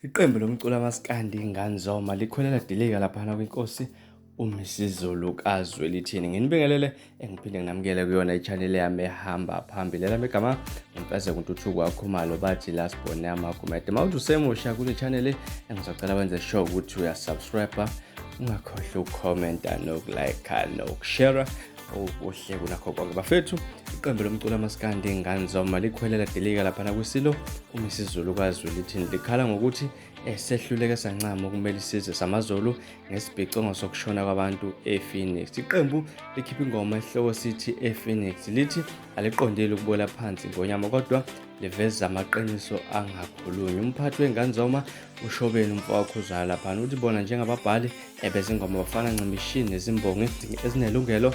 Iqembu lomculo kamaSkandi ngeNgoma likholela dilika laphana kwinkosi uMisuzulu kaZwelithini. Nginibingelele engiphinde nginamukele kuyona i-channel yami ehamba phambili. Lami igama ngimfeze kuNtuthuko wakhumalo bathi la sibone amagumede. Mawuthi usemusha kule channel engizocela wenze sure ukuthi uyasubscribe, ungakhohlwa ukukhomenta nokulike nokushare. Okuhle kunakho konke bafethu. Iqembu lomculo kamaSkandi ngeNgoma likhwelela dilika laphana kwisilo uMisuzulu kaZwelithini. Likhala ngokuthi sehluleke sancama ukumela isizwe samaZulu ngesibhicongo sokushona kwabantu ePhoenix. Iqembu likhipha ingoma esihloko sithi ePhoenix lithi aliqondile ukubola phansi ngonyama kodwa liveza amaqiniso angakhulunywa. Umphathi weNgoma uShobeni umfowakhe uzala lapha uthi bona njengababhali bezingoma bafana ncimishini nezimbongi ezinelungelo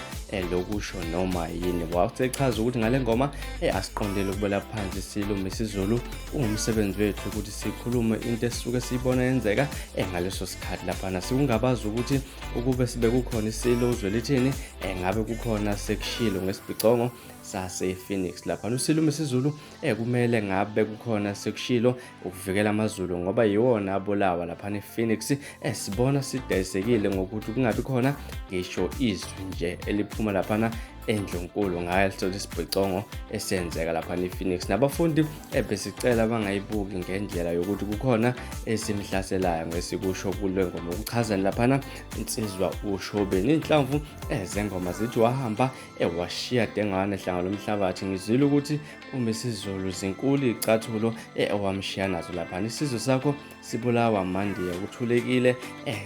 lokusho noma yini. Wayechaza ukuthi ngale ngoma asiqondile ukubola phansi isilo uMisuzulu ungumsebenzi wethu ukuthi sikhulume into esisuke siyibona yenzeka ngaleso sikhathi lapha. Sikungabazi ukuthi ukube sibe kukhona isilo uZwelithini ngabe kukhona sekushilo ngesibhicongo sasePhoenix lapha. Usilo uMisuzulu kumele ngabe kukhona sekushilo ukuvikela amaZulu ngoba yiwona abolawa lapha ePhoenix. Sibona sidayisekile ngokuthi kungabi khona ngisho izwi nje eliphuma lapha eNdlunkulu ngayo leso sibhicongo esenzeka lapha ePhoenix. Nabafundi besicela bangayibuki ngendlela yokuthi kukhona esimhlaselayo ngesikusho kule ngoma ukuchaza lapha insizwa uShobeni. Inhlamvu zengoma zithi wahamba washiya dengane ehlanga lomhlabathi. Ngizwile ukuthi uMisuzulu zinkulu icathulo owamshiya nazo lapha. Isizwe sakho sibulawa amandiya kuthulekile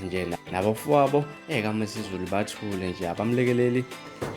nje nabafowabo kaMisuzulu bathule nje abamlekeleli.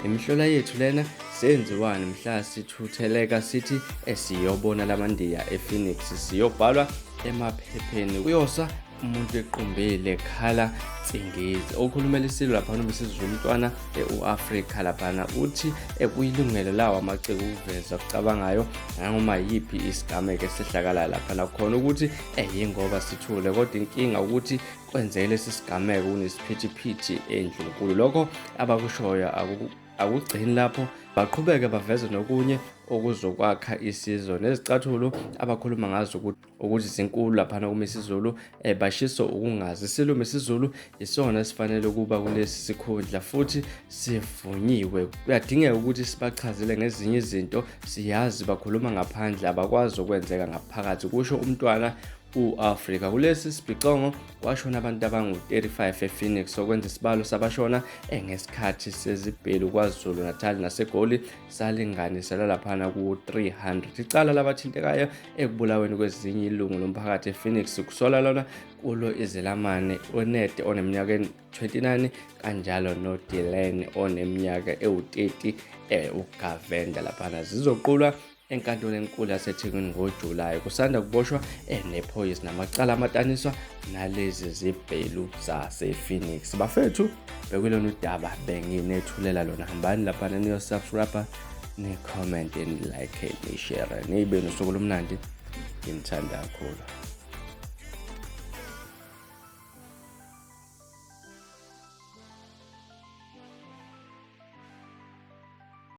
Imihlola yethu lena senziwani mhla sithutheleka sithi siyobona lamandiya ePhoenix siyobhalwa emaphepheni kuyosa umuntu equmbile khala tsingezi. Okhulumela isilo lapha uMisuzulu umntwana uAfrika lapha uthi kuyilungelo lawo amaciko ukuveza ukucabangayo noma yipi isigameko esehlakala lapha khona ukuthi yingoba sithule kodwa inkinga ukuthi kwenzeke lesi sigameko kunesiphithiphithi eNdlunkulu. Lokho abakushoyo akugcini lapho, baqhubeke baveze nokunye okuzokwakha isizwe nezicathulo abakhuluma ngazo ukuthi zinkulu lapha kuMisuzulu bashiso ukungazi. Isilo uMisuzulu isona sifanele ukuba kulesi sikhundla futhi sivunyiwe. Kuyadingeka ukuthi sibachazele ngezinye izinto, siyazi bakhuluma ngaphandle abakwazi ukwenzeka ngaphakathi kusho umntwana uAfrika. Kulesi sibhicongo kwashona abantu abangu-35 ePhoenix okwenza isibalo sabashona ngesikhathi sezibhelu kwaZulu Natal naseGoli salinganiselwa lapha ku-300. Icala labathintekayo ekubulaweni kwezinye ilungu lomphakathi ePhoenix kusola lona kulo izelamane uNede oneminyaka eyi-29 kanjalo noDylan oneminyaka ewu-30 uGavenda lapha zizoqulwa enkantolo enkulu yaseThekwini ngoJulayi. Kusanda kuboshwa nephoyisi namacala amataniswa nalezi zibhelu zasePhoenix. Bafethu bekulona udaba benginethulela lona. Hambani lapha niyosubscribe, ni-comment, ni-like, ni-share, nibe nosuku lomnandi. Ngimthanda kakhulu.